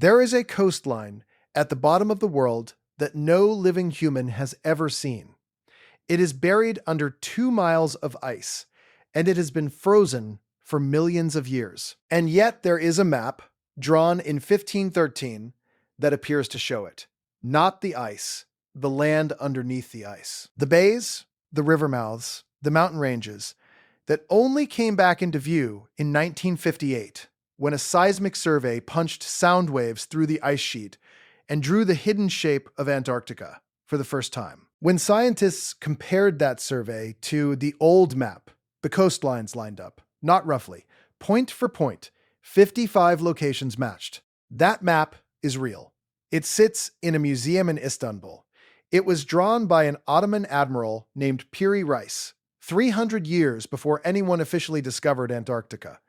There is a coastline at the bottom of the world that no living human has ever seen. It is buried under 2 miles of ice, and it has been frozen for millions of years. And yet there is a map, drawn in 1513, that appears to show it. Not the ice, the land underneath the ice. The bays, the river mouths, the mountain ranges, that only came back into view in 1958, when a seismic survey punched sound waves through the ice sheet and drew the hidden shape of Antarctica for the first time. When scientists compared that survey to the old map, the coastlines lined up, not roughly, point for point, 55 locations matched. That map is real. It sits in a museum in Istanbul. It was drawn by an Ottoman admiral named Piri Reis, 300 years before anyone officially discovered Antarctica,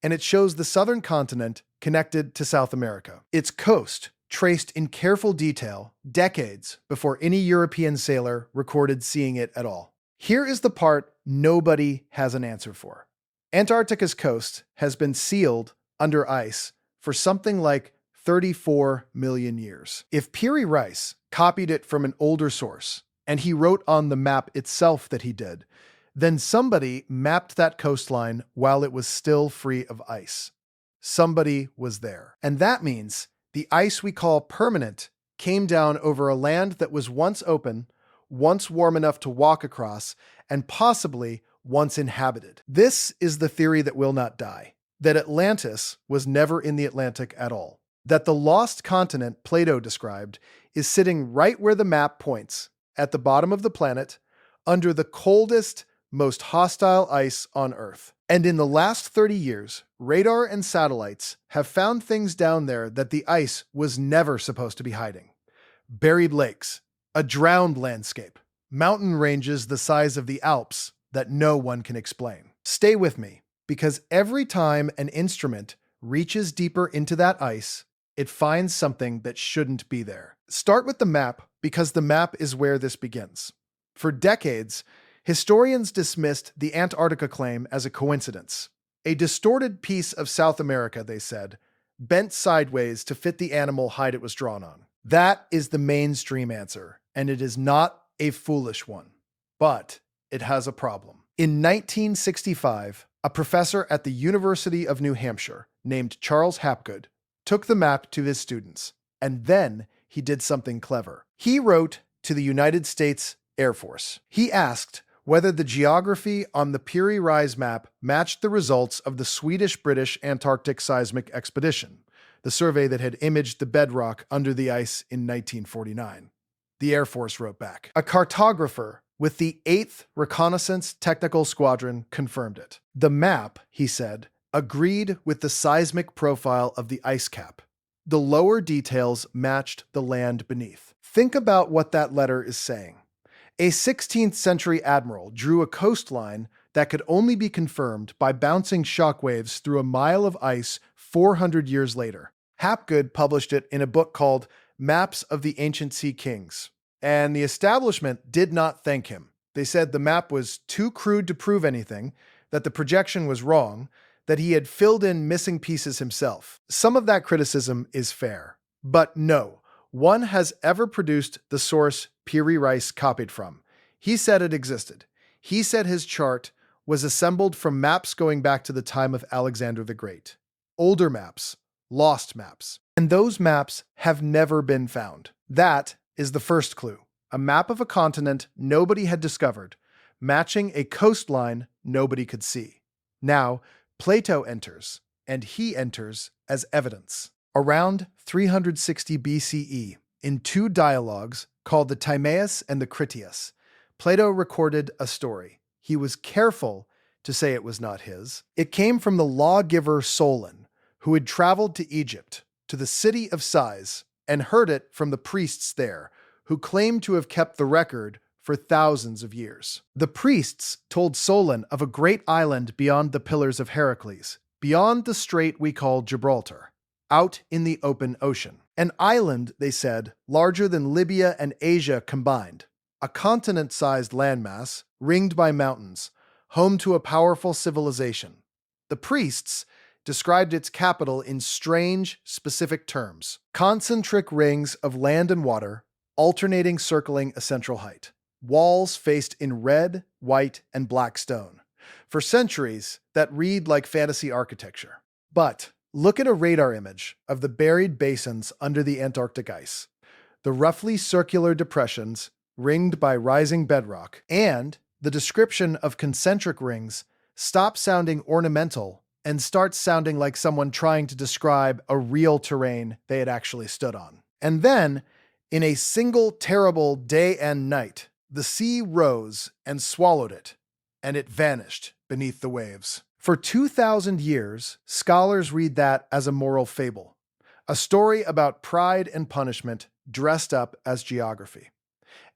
and it shows the southern continent connected to South America. Its coast, traced in careful detail, decades before any European sailor recorded seeing it at all. Here is the part nobody has an answer for. Antarctica's coast has been sealed under ice for something like 34 million years. If Piri Reis copied it from an older source, and he wrote on the map itself that he did, then somebody mapped that coastline while it was still free of ice. Somebody was there. And that means the ice we call permanent came down over a land that was once open, once warm enough to walk across, and possibly once inhabited. This is the theory that will not die, that Atlantis was never in the Atlantic at all, that the lost continent Plato described is sitting right where the map points, at the bottom of the planet, under the coldest, most hostile ice on Earth. And in the last 30 years, radar and satellites have found things down there that the ice was never supposed to be hiding. Buried lakes, a drowned landscape, mountain ranges the size of the Alps that no one can explain. Stay with me, because every time an instrument reaches deeper into that ice, it finds something that shouldn't be there. Start with the map, because the map is where this begins. For decades, historians dismissed the Antarctica claim as a coincidence. A distorted piece of South America, they said, bent sideways to fit the animal hide it was drawn on. That is the mainstream answer, and it is not a foolish one. But it has a problem. In 1965, a professor at the University of New Hampshire named Charles Hapgood took the map to his students, and then he did something clever. He wrote to the United States Air Force. He asked whether the geography on the Piri Reis map matched the results of the Swedish-British Antarctic seismic expedition, the survey that had imaged the bedrock under the ice in 1949. The Air Force wrote back. A cartographer with the 8th Reconnaissance Technical Squadron confirmed it. The map, he said, agreed with the seismic profile of the ice cap. The lower details matched the land beneath. Think about what that letter is saying. A 16th century admiral drew a coastline that could only be confirmed by bouncing shockwaves through a mile of ice 400 years later. Hapgood published it in a book called Maps of the Ancient Sea Kings. And the establishment did not thank him. They said the map was too crude to prove anything, that the projection was wrong, that he had filled in missing pieces himself. Some of that criticism is fair. But no one has ever produced the source Piri Reis copied from. He said it existed. He said his chart was assembled from maps going back to the time of Alexander the Great. Older maps, lost maps. And those maps have never been found. That is the first clue. A map of a continent nobody had discovered, matching a coastline nobody could see. Now, Plato enters, and he enters as evidence. Around 360 BCE, in 2 dialogues called the Timaeus and the Critias, Plato recorded a story. He was careful to say it was not his. It came from the lawgiver Solon, who had traveled to Egypt, to the city of Sais, and heard it from the priests there, who claimed to have kept the record for thousands of years. The priests told Solon of a great island beyond the Pillars of Heracles, beyond the strait we call Gibraltar, out in the open ocean. An island, they said, larger than Libya and Asia combined. A continent-sized landmass, ringed by mountains, home to a powerful civilization. The priests described its capital in strange, specific terms. Concentric rings of land and water, alternating circling a central height. Walls faced in red, white, and black stone. For centuries, that read like fantasy architecture. But look at a radar image of the buried basins under the Antarctic ice. The roughly circular depressions, ringed by rising bedrock, and the description of concentric rings stop sounding ornamental and start sounding like someone trying to describe a real terrain they had actually stood on. And then, in a single terrible day and night, the sea rose and swallowed it, and it vanished beneath the waves. For 2,000 years, scholars read that as a moral fable, a story about pride and punishment dressed up as geography.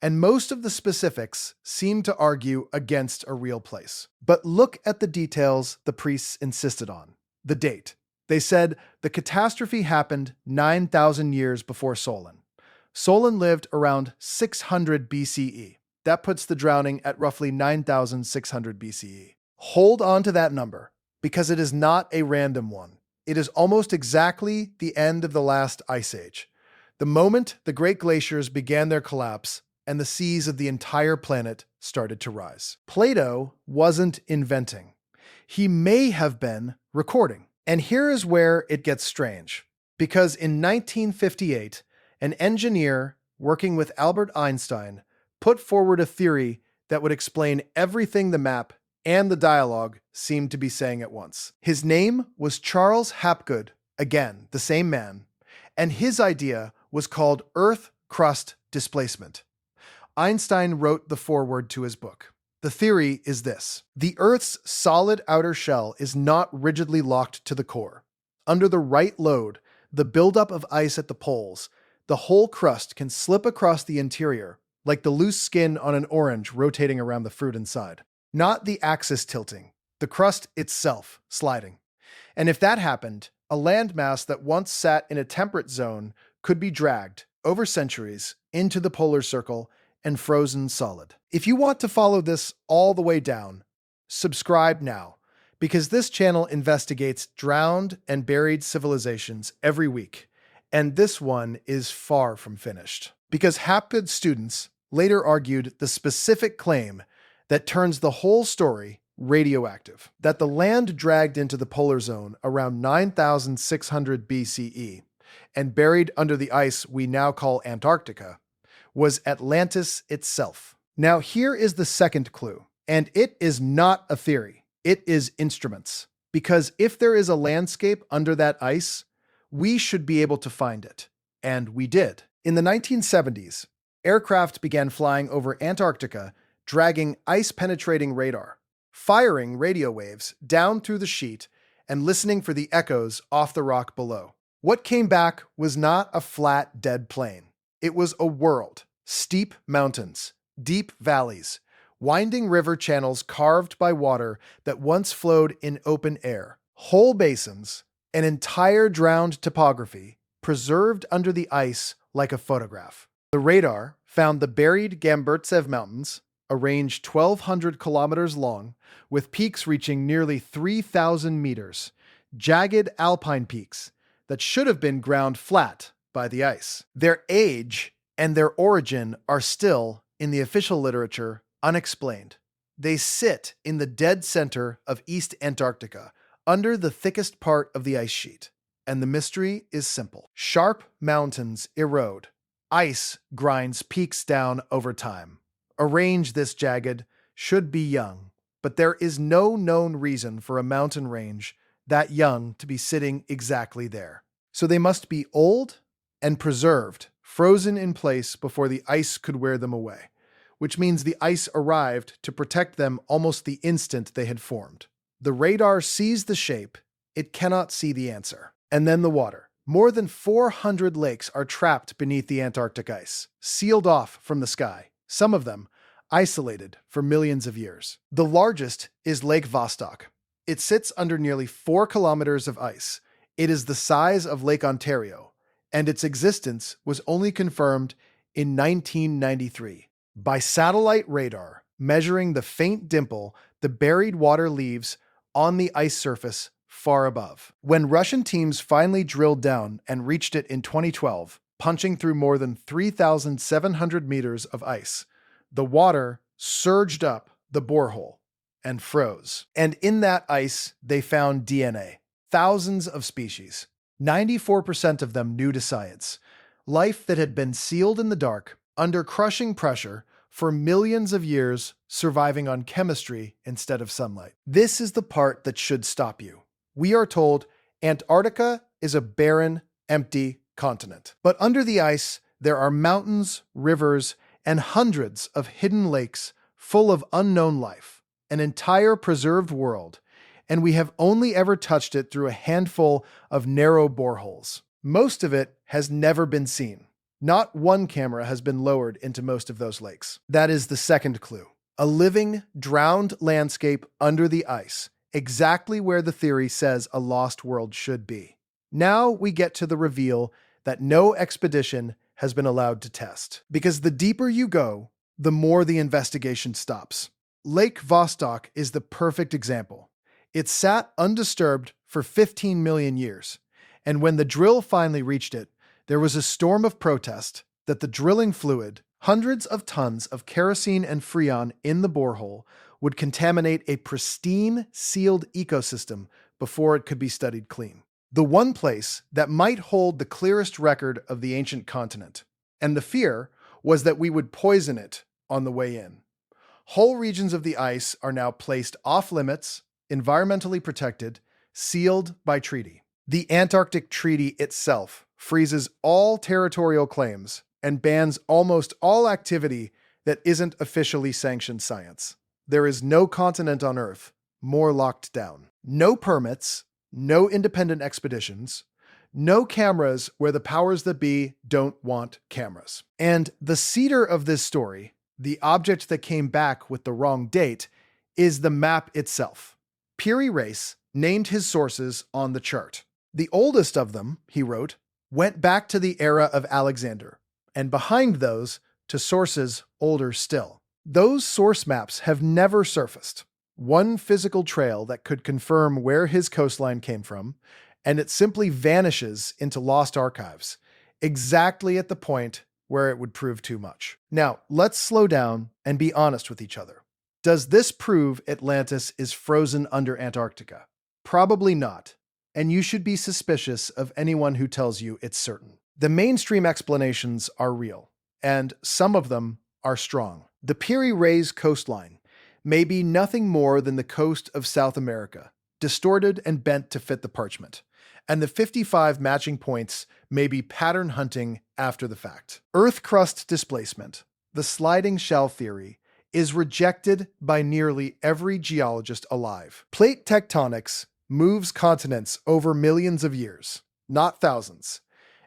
And most of the specifics seem to argue against a real place. But look at the details the priests insisted on. The date. They said the catastrophe happened 9,000 years before Solon. Solon lived around 600 BCE. That puts the drowning at roughly 9,600 BCE. Hold on to that number, because it is not a random one. It is almost exactly the end of the last ice age. The moment the great glaciers began their collapse, and the seas of the entire planet started to rise. Plato wasn't inventing. He may have been recording. And here is where it gets strange. Because in 1958, an engineer working with Albert Einstein put forward a theory that would explain everything the map and the dialogue seemed to be saying at once. His name was Charles Hapgood, again, the same man, and his idea was called Earth crust displacement. Einstein wrote the foreword to his book. The theory is this: the Earth's solid outer shell is not rigidly locked to the core. Under the right load, the buildup of ice at the poles, the whole crust can slip across the interior, like the loose skin on an orange rotating around the fruit inside. Not the axis tilting, the crust itself sliding. And if that happened, a landmass that once sat in a temperate zone could be dragged, over centuries, into the polar circle and frozen solid. If you want to follow this all the way down, subscribe now, because this channel investigates drowned and buried civilizations every week, and this one is far from finished. Because Hapgood students later argued the specific claim that turns the whole story radioactive, that the land dragged into the polar zone around 9,600 BCE and buried under the ice we now call Antarctica was Atlantis itself. Now here is the second clue, and it is not a theory, it is instruments. Because if there is a landscape under that ice, we should be able to find it. And we did. In the 1970s, aircraft began flying over Antarctica, dragging ice-penetrating radar, firing radio waves down through the sheet and listening for the echoes off the rock below. What came back was not a flat, dead plain. It was a world, steep mountains, deep valleys, winding river channels carved by water that once flowed in open air, whole basins, an entire drowned topography, preserved under the ice like a photograph. The radar found the buried Gamburtsev Mountains, a range 1,200 kilometers long, with peaks reaching nearly 3,000 meters, jagged alpine peaks that should have been ground flat by the ice. Their age and their origin are still, in the official literature, unexplained. They sit in the dead center of East Antarctica, under the thickest part of the ice sheet. And the mystery is simple. Sharp mountains erode. Ice grinds peaks down over time. A range this jagged should be young, but there is no known reason for a mountain range that young to be sitting exactly there. So they must be old and preserved, frozen in place before the ice could wear them away, which means the ice arrived to protect them almost the instant they had formed. The radar sees the shape, it cannot see the answer. And then the water. More than 400 lakes are trapped beneath the Antarctic ice, sealed off from the sky, some of them isolated for millions of years. The largest is Lake Vostok. It sits under nearly 4 kilometers of ice. It is the size of Lake Ontario, and its existence was only confirmed in 1993 by satellite radar measuring the faint dimple the buried water leaves on the ice surface far above. When Russian teams finally drilled down and reached it in 2012, punching through more than 3,700 meters of ice, the water surged up the borehole and froze. And in that ice, they found DNA. Thousands of species. 94% of them new to science. Life that had been sealed in the dark, under crushing pressure, for millions of years, surviving on chemistry instead of sunlight. This is the part that should stop you. We are told Antarctica is a barren, empty continent. But under the ice, there are mountains, rivers, and hundreds of hidden lakes full of unknown life, an entire preserved world, and we have only ever touched it through a handful of narrow boreholes. Most of it has never been seen. Not one camera has been lowered into most of those lakes. That is the second clue. A living, drowned landscape under the ice, exactly where the theory says a lost world should be. Now we get to the reveal that no expedition has been allowed to test. Because the deeper you go, the more the investigation stops. Lake Vostok is the perfect example. It sat undisturbed for 15 million years, and when the drill finally reached it, there was a storm of protest that the drilling fluid, hundreds of tons of kerosene and freon in the borehole, would contaminate a pristine, sealed ecosystem before it could be studied clean. The one place that might hold the clearest record of the ancient continent. And the fear was that we would poison it on the way in. Whole regions of the ice are now placed off-limits, environmentally protected, sealed by treaty. The Antarctic Treaty itself freezes all territorial claims and bans almost all activity that isn't officially sanctioned science. There is no continent on Earth more locked down. No permits, no independent expeditions, no cameras where the powers that be don't want cameras. And the cedar of this story, the object that came back with the wrong date, is the map itself. Piri Reis named his sources on the chart. The oldest of them, he wrote, went back to the era of Alexander, and behind those, to sources older still. Those source maps have never surfaced. One physical trail that could confirm where his coastline came from, and it simply vanishes into lost archives, exactly at the point where it would prove too much. Now, let's slow down and be honest with each other. Does this prove Atlantis is frozen under Antarctica? Probably not, and you should be suspicious of anyone who tells you it's certain. The mainstream explanations are real, and some of them are strong. The Piri Reis coastline may be nothing more than the coast of South America, distorted and bent to fit the parchment, and the 55 matching points may be pattern hunting after the fact. Earth crust displacement, the sliding shell theory, is rejected by nearly every geologist alive. Plate tectonics moves continents over millions of years, not thousands,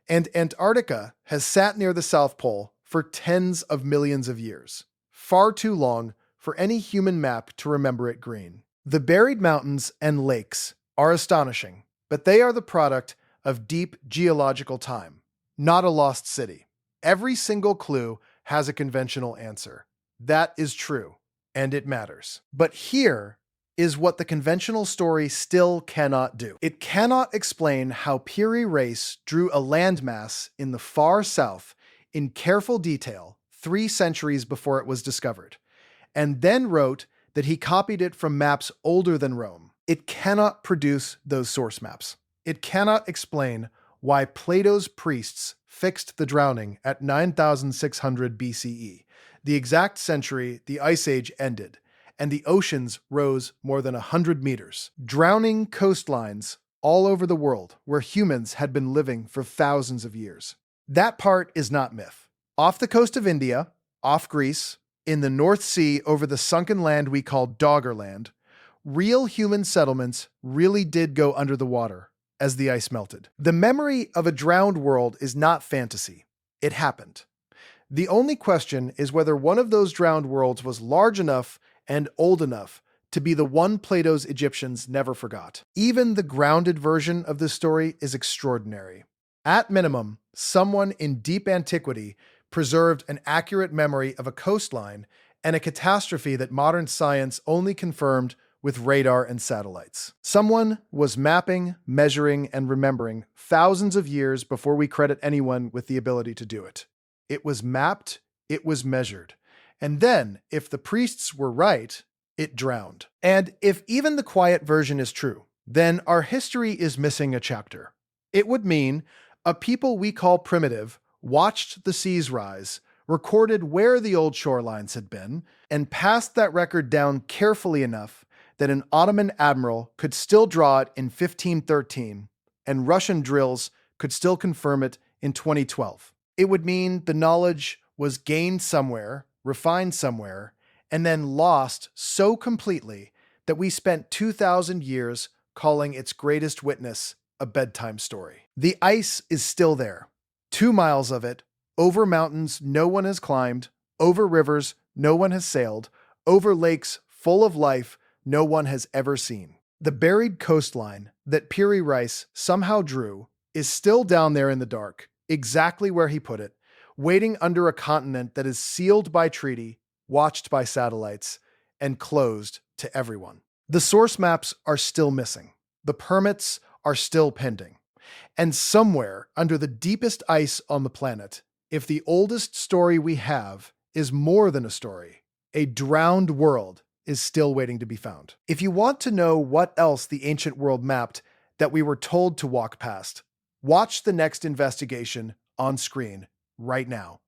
and Antarctica has sat near the South Pole for tens of millions of years, far too long for any human map to remember it green. The buried mountains and lakes are astonishing, but they are the product of deep geological time, not a lost city. Every single clue has a conventional answer. That is true, and it matters. But here is what the conventional story still cannot do. It cannot explain how Piri Reis drew a landmass in the far south in careful detail 3 centuries before it was discovered, and then wrote that he copied it from maps older than Rome. It cannot produce those source maps. It cannot explain why Plato's priests fixed the drowning at 9,600 BCE, the exact century the Ice Age ended, and the oceans rose more than 100 meters. Drowning coastlines all over the world where humans had been living for thousands of years. That part is not myth. Off the coast of India, off Greece, in the North Sea over the sunken land we call Doggerland, real human settlements really did go under the water as the ice melted. The memory of a drowned world is not fantasy. It happened. The only question is whether one of those drowned worlds was large enough and old enough to be the one Plato's Egyptians never forgot. Even the grounded version of this story is extraordinary. At minimum, someone in deep antiquity preserved an accurate memory of a coastline and a catastrophe that modern science only confirmed with radar and satellites. Someone was mapping, measuring, and remembering thousands of years before we credit anyone with the ability to do it. It was mapped, it was measured. And then, if the priests were right, it drowned. And if even the quiet version is true, then our history is missing a chapter. It would mean a people we call primitive watched the seas rise, recorded where the old shorelines had been, and passed that record down carefully enough that an Ottoman admiral could still draw it in 1513, and Russian drills could still confirm it in 2012. It would mean the knowledge was gained somewhere, refined somewhere, and then lost so completely that we spent 2,000 years calling its greatest witness a bedtime story. The ice is still there. 2 miles of it, over mountains no one has climbed, over rivers no one has sailed, over lakes full of life no one has ever seen. The buried coastline that Piri Reis somehow drew is still down there in the dark, exactly where he put it, waiting under a continent that is sealed by treaty, watched by satellites, and closed to everyone. The source maps are still missing. The permits are still pending. And somewhere under the deepest ice on the planet, if the oldest story we have is more than a story, a drowned world is still waiting to be found. If you want to know what else the ancient world mapped that we were told to walk past, watch the next investigation on screen right now.